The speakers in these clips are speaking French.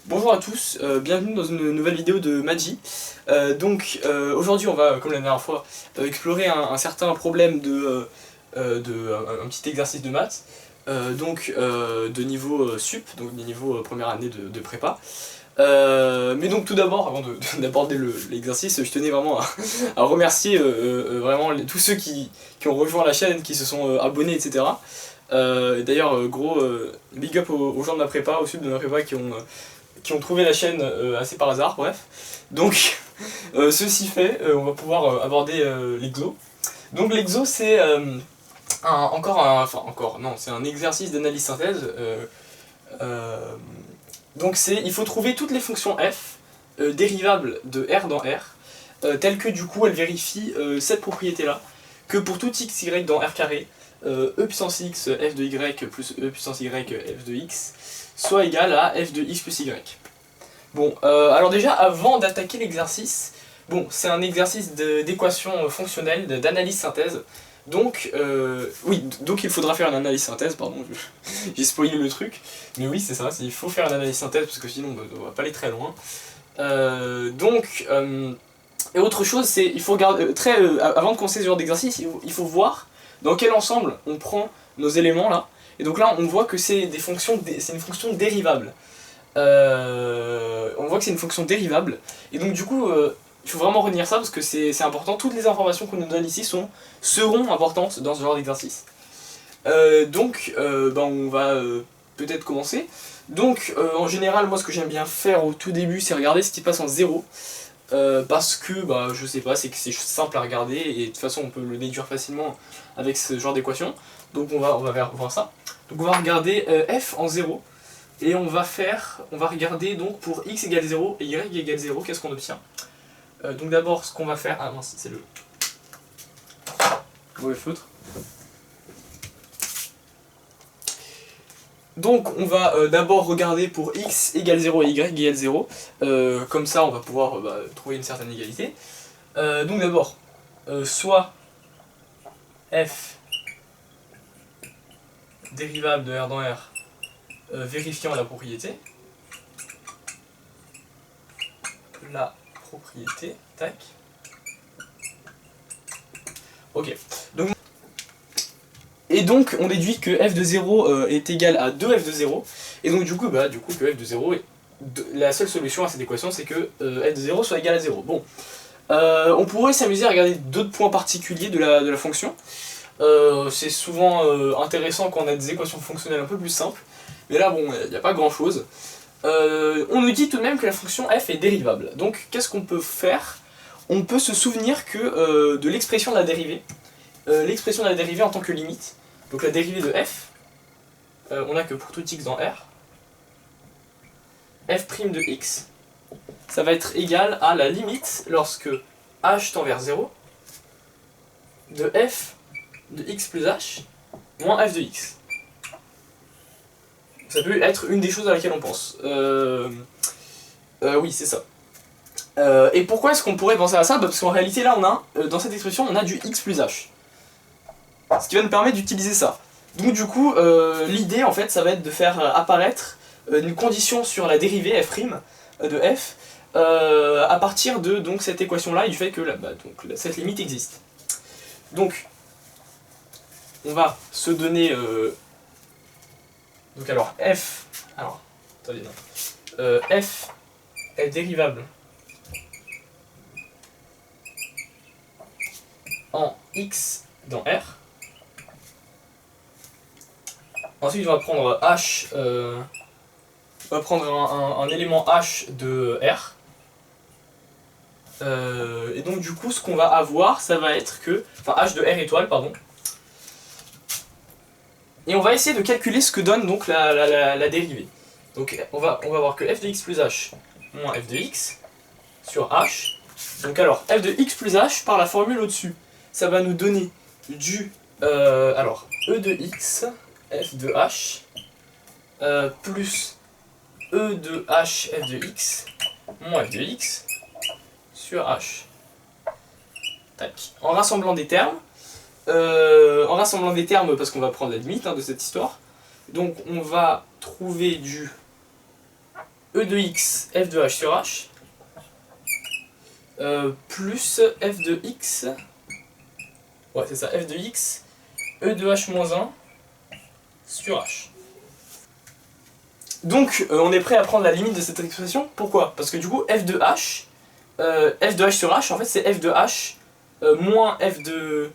Bonjour à tous, bienvenue dans une nouvelle vidéo de Magi. Aujourd'hui on va, comme la dernière fois, explorer un certain problème un petit exercice de maths, de niveau sup, donc de niveau première année de prépa. Mais donc tout d'abord, avant d'aborder l'exercice, je tenais vraiment à remercier vraiment tous ceux qui ont rejoint la chaîne, qui se sont abonnés, etc. D'ailleurs, big up aux gens de ma prépa, au sud de ma prépa qui ont trouvé la chaîne assez par hasard, bref. Donc, ceci fait, on va pouvoir aborder l'exo. Donc l'exo c'est c'est un exercice d'analyse synthèse. Il faut trouver toutes les fonctions f dérivables de R dans R, telles que du coup elles vérifient cette propriété là, que pour tout x, y dans R carré, e puissance x f de y plus e puissance y f de x soit égal à f de x plus y. Bon, alors déjà, avant d'attaquer l'exercice, bon, c'est un exercice d'équation fonctionnelle, d'analyse synthèse. Donc il faudra faire une analyse synthèse, pardon, j'ai spoilé le truc. Mais oui, c'est ça, il faut faire une analyse synthèse parce que sinon on va pas aller très loin. Et autre chose, c'est il faut regarder, avant de commencer ce genre d'exercice, il faut voir dans quel ensemble on prend nos éléments là. Et donc là, on voit que c'est une fonction dérivable. On voit que c'est une fonction dérivable. Et donc du coup, il faut vraiment retenir ça parce que c'est important. Toutes les informations qu'on nous donne ici seront importantes dans ce genre d'exercice. On va peut-être commencer. Donc en général, moi ce que j'aime bien faire au tout début, c'est regarder ce qui passe en 0. Parce que, je sais pas, c'est que c'est simple à regarder et de toute façon on peut le déduire facilement avec ce genre d'équation. Donc on va voir ça. Donc on va regarder f en 0. Et on va regarder donc pour x égale 0 et y égale 0, qu'est-ce qu'on obtient. Donc d'abord ce qu'on va faire, ah mince, c'est le mauvais feutre. Donc on va d'abord regarder pour x égale 0 et y égale 0, comme ça on va pouvoir trouver une certaine égalité. Donc d'abord, soit f dérivable de R dans R, vérifiant la propriété, tac. Ok. Donc on déduit que f de 0 est égal à 2f de 0, et donc du coup que f de 0 est la seule solution à cette équation, c'est que f de 0 soit égal à 0. Bon, on pourrait s'amuser à regarder d'autres points particuliers de la fonction. C'est souvent intéressant quand on a des équations fonctionnelles un peu plus simples, mais là bon, il n'y a pas grand chose. On nous dit tout de même que la fonction f est dérivable. Donc qu'est-ce qu'on peut faire? On peut se souvenir que de l'expression de la dérivée. L'expression de la dérivée en tant que limite. Donc la dérivée de f, on a que pour tout x dans R, f' de x, ça va être égal à la limite lorsque h tend vers 0 de f de x plus h moins f de x. Ça peut être une des choses à laquelle on pense. Oui, c'est ça. Et pourquoi est-ce qu'on pourrait penser à ça? Parce qu'en réalité, là, dans cette expression, on a du x plus h. Ce qui va nous permettre d'utiliser ça. Donc du coup, l'idée, en fait, ça va être de faire apparaître une condition sur la dérivée f' de f à partir de cette équation-là et du fait que cette limite existe. Donc, on va se donner... f... Alors, attendez, non. F est dérivable en x dans R. Ensuite, on va prendre h... on va prendre un élément h de R. Et donc du coup, ce qu'on va avoir, ça va être que... Enfin, h de R étoile, pardon. Et on va essayer de calculer ce que donne donc la dérivée. Donc on va voir que f de x plus h moins f de x sur h. Donc alors, f de x plus h, par la formule au-dessus, ça va nous donner du... e de x, f de h, plus e de h, f de x, moins f de x, sur h. Tac. En rassemblant des termes, parce qu'on va prendre la limite de cette histoire, donc on va trouver du e de x f de h sur h plus f de x, ouais c'est ça, f de x e de h moins 1 sur h. Donc on est prêt à prendre la limite de cette expression. Pourquoi? Parce que du coup f de h sur h en fait c'est f de h moins f de...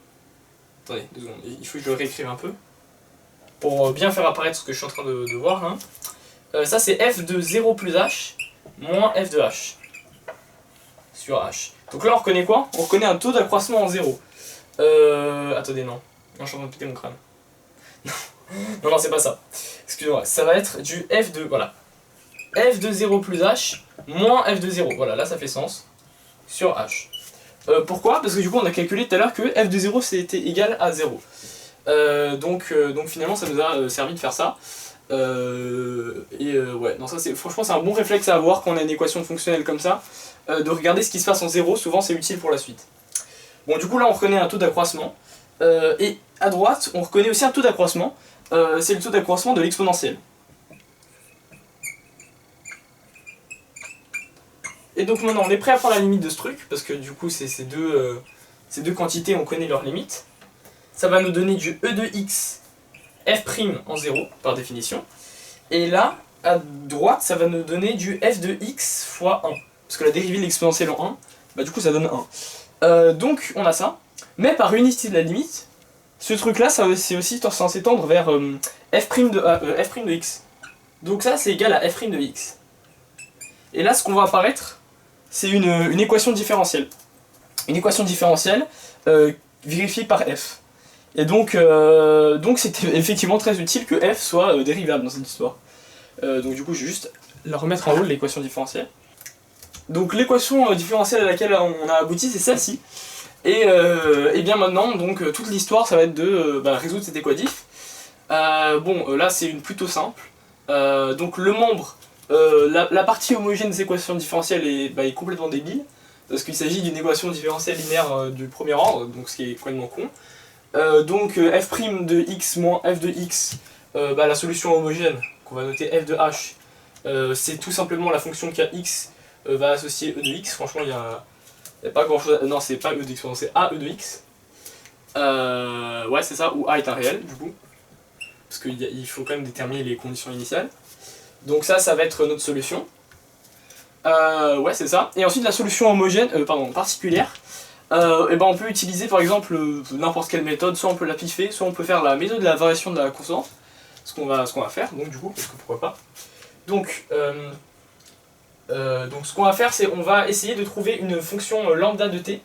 Attendez 2 secondes, il faut que je le réécrive un peu pour bien faire apparaître ce que je suis en train de voir hein. Ça c'est f de 0 plus h moins f de h sur h. Donc là on reconnaît quoi? On reconnaît un taux d'accroissement en 0. Attendez non, je suis en train de péter mon crâne. non c'est pas ça. Excusez-moi, ça va être du f de, voilà, f de 0 plus h moins f de 0. Voilà, là ça fait sens. Sur h. Pourquoi? Parce que du coup on a calculé tout à l'heure que f de 0 c'était égal à 0. Donc finalement ça nous a servi de faire ça. Ouais, non, ça c'est, franchement c'est un bon réflexe à avoir quand on a une équation fonctionnelle comme ça, de regarder ce qui se passe en 0, souvent c'est utile pour la suite. Bon du coup là on reconnaît un taux d'accroissement, et à droite on reconnaît aussi un taux d'accroissement, c'est le taux d'accroissement de l'exponentielle. Et donc maintenant on est prêt à prendre la limite de ce truc, parce que du coup ces deux quantités on connaît leurs limites. Ça va nous donner du e de x f' en 0 par définition. Et là, à droite, ça va nous donner du f de x fois 1. Parce que la dérivée de l'exponentielle en 1, bah du coup ça donne 1. Donc on a ça. Mais par unité de la limite, ce truc là, c'est aussi censé tendre vers f' de x. Donc ça c'est égal à f' de x. Et là ce qu'on va apparaître, c'est une équation différentielle. Une équation différentielle vérifiée par f. Et donc c'était effectivement très utile que f soit dérivable dans cette histoire. Donc du coup je vais juste la remettre en haut, l'équation différentielle. Donc l'équation différentielle à laquelle on a abouti c'est celle-ci. Et bien maintenant donc toute l'histoire ça va être de résoudre cet équadif. Là c'est une plutôt simple. Donc le membre, la partie homogène des équations différentielles est complètement débile. Parce qu'il s'agit d'une équation différentielle linéaire du premier ordre, donc ce qui est complètement con. Donc f' de x moins f de x, la solution homogène qu'on va noter f de h, c'est tout simplement la fonction kx va associer e de x. Franchement il y a pas grand chose non c'est pas e de x, c'est a e de x. Ouais c'est ça, où a est un réel du coup, parce qu'il faut quand même déterminer les conditions initiales. Donc ça va être notre solution. Ouais c'est ça. Et ensuite la solution homogène, particulière, on peut utiliser par exemple n'importe quelle méthode, soit on peut la piffer, soit on peut faire la méthode de la variation de la constante, ce qu'on va faire, donc du coup, parce que pourquoi pas. Donc ce qu'on va faire c'est on va essayer de trouver une fonction lambda de t,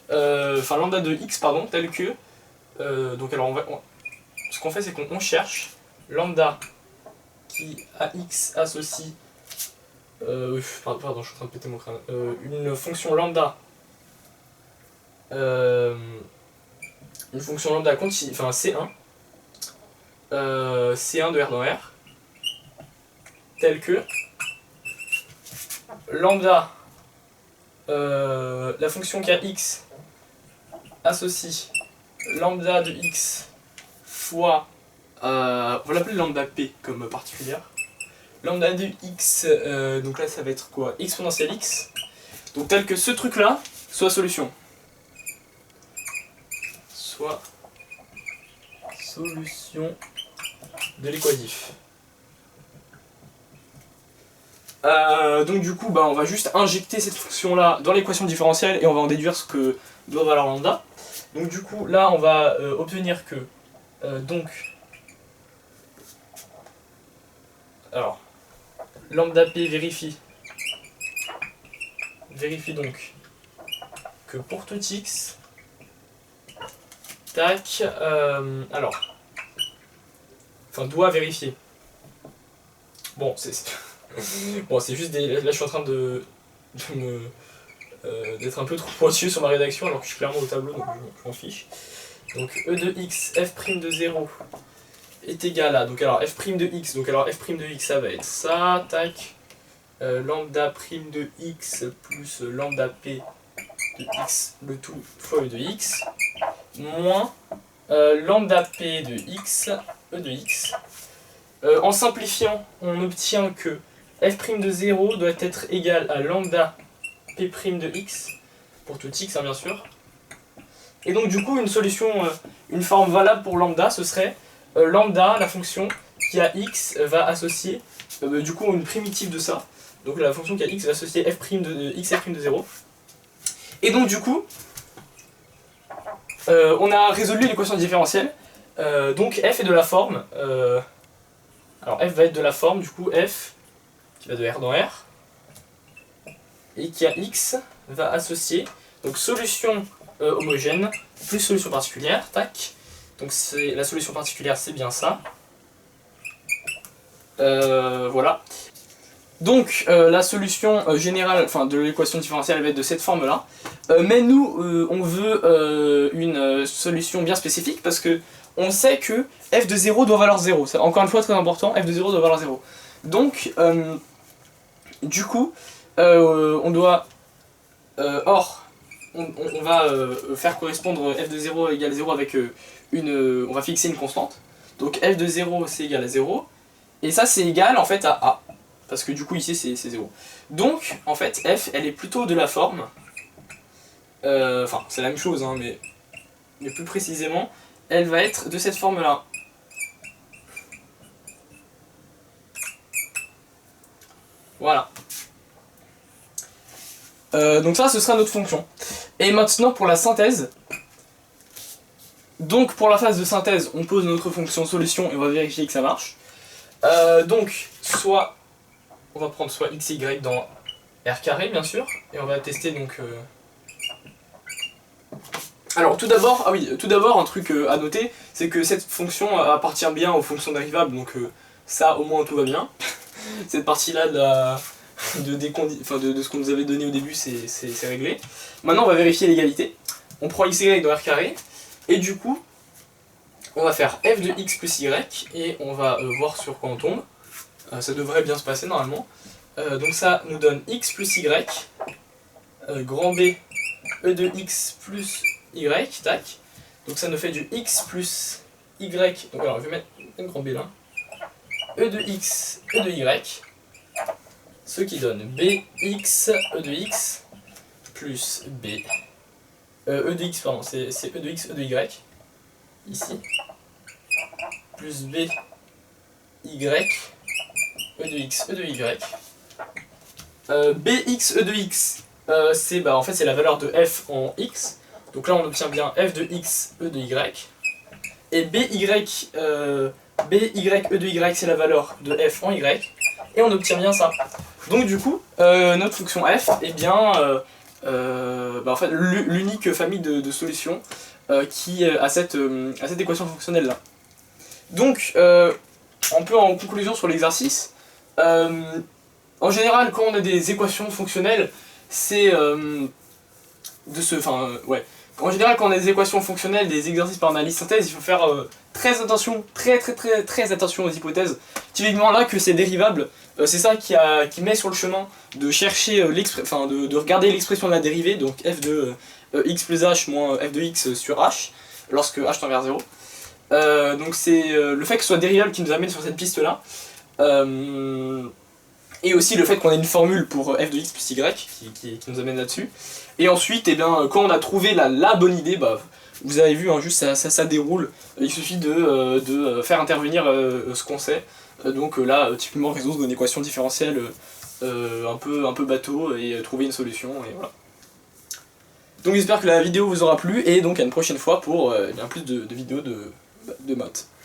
lambda de x pardon, telle que, donc alors ce qu'on fait c'est qu'on cherche lambda qui à x associe, pardon je suis en train de péter mon crâne, une fonction lambda continue, C1, C1 de R dans R, tel que lambda, la fonction kx associe lambda de x fois, on va l'appeler lambda p comme particulière, lambda de x, donc là ça va être quoi, exponentielle x, donc tel que ce truc là soit solution. Solution de l'équadif. Donc du coup on va juste injecter cette fonction là dans l'équation différentielle et on va en déduire ce que doit valoir lambda. Donc du coup là on va obtenir que alors lambda p vérifie donc que pour tout x, tac, doit vérifier. Bon, c'est juste des... Là, je suis en train d'être un peu trop pointilleux sur ma rédaction, alors que je suis clairement au tableau, donc je m'en fiche. Donc, e de x, f' de 0 est égal à... Donc, alors, f' de x, ça va être ça, tac. Lambda prime de x plus lambda p de x, le tout fois e de x, moins lambda p de x, e de x. En simplifiant, on obtient que f' de 0 doit être égal à lambda p' de x, pour tout x hein, bien sûr. Et donc du coup une solution, une forme valable pour lambda, ce serait lambda, la fonction qui a x va associer, du coup une primitive de ça, donc la fonction qui a x va associer f' de x f' de 0. Et donc du coup, on a résolu l'équation différentielle, donc f est de la forme, alors f va être de la forme, du coup f qui va de R dans R, et qui a x va associer, donc solution homogène plus solution particulière, tac, donc la solution particulière c'est bien ça, voilà. Donc la solution générale de l'équation différentielle elle va être de cette forme là, mais nous on veut une solution bien spécifique parce que on sait que f de 0 doit valoir 0, c'est encore une fois très important, f de 0 doit valoir 0. Donc du coup on doit, on va faire correspondre f de 0 égale 0 avec on va fixer une constante, donc f de 0 c'est égal à 0, et ça c'est égal en fait à a. Parce que du coup ici c'est 0. Donc en fait f elle est plutôt de la forme, enfin c'est la même chose hein, mais plus précisément elle va être de cette forme là. Voilà. Donc ça ce sera notre fonction. Et maintenant pour la synthèse. Donc pour la phase de synthèse on pose notre fonction solution et on va vérifier que ça marche. Donc soit on va prendre soit x et y dans R carré bien sûr, et on va tester donc... Alors tout d'abord, un truc à noter, c'est que cette fonction appartient bien aux fonctions dérivables, donc ça au moins tout va bien. Cette partie-là de ce qu'on nous avait donné au début, c'est réglé. Maintenant on va vérifier l'égalité. On prend x et y dans R carré, et du coup, on va faire f de x plus y, et on va voir sur quoi on tombe. Ça devrait bien se passer normalement. Donc ça nous donne x plus y, grand B, e de x plus y, tac. Donc ça nous fait du x plus y, donc alors je vais mettre un grand B là, e de x, e de y, ce qui donne bx, e de x, plus b, e de x, pardon, c'est e de x, e de y, ici, plus b, y, e de x, e de y. Bx, e de x, c'est en fait c'est la valeur de f en x. Donc là on obtient bien f de x, e de y. Et by, e de y c'est la valeur de f en y. Et on obtient bien ça. Donc du coup, notre fonction f est bien en fait, l'unique famille de solutions qui a cette équation fonctionnelle là. Donc un peu en conclusion sur l'exercice, en général quand on a des équations fonctionnelles, c'est en général quand on a des équations fonctionnelles, des exercices par analyse synthèse, il faut faire très attention, très attention aux hypothèses. Typiquement là que c'est dérivable, c'est ça qui met sur le chemin de chercher de regarder l'expression de la dérivée, donc f de x plus h moins f de x sur h, lorsque h tend vers 0. Donc c'est le fait que ce soit dérivable qui nous amène sur cette piste là. Et aussi le fait qu'on ait une formule pour f de x plus y qui nous amène là-dessus. Et ensuite, quand on a trouvé la bonne idée, vous avez vu, hein, juste ça déroule. Il suffit de faire intervenir ce qu'on sait. Donc là, typiquement résoudre une équation différentielle un peu bateau et trouver une solution, et voilà. Donc j'espère que la vidéo vous aura plu, et donc à une prochaine fois pour bien plus de vidéos de maths.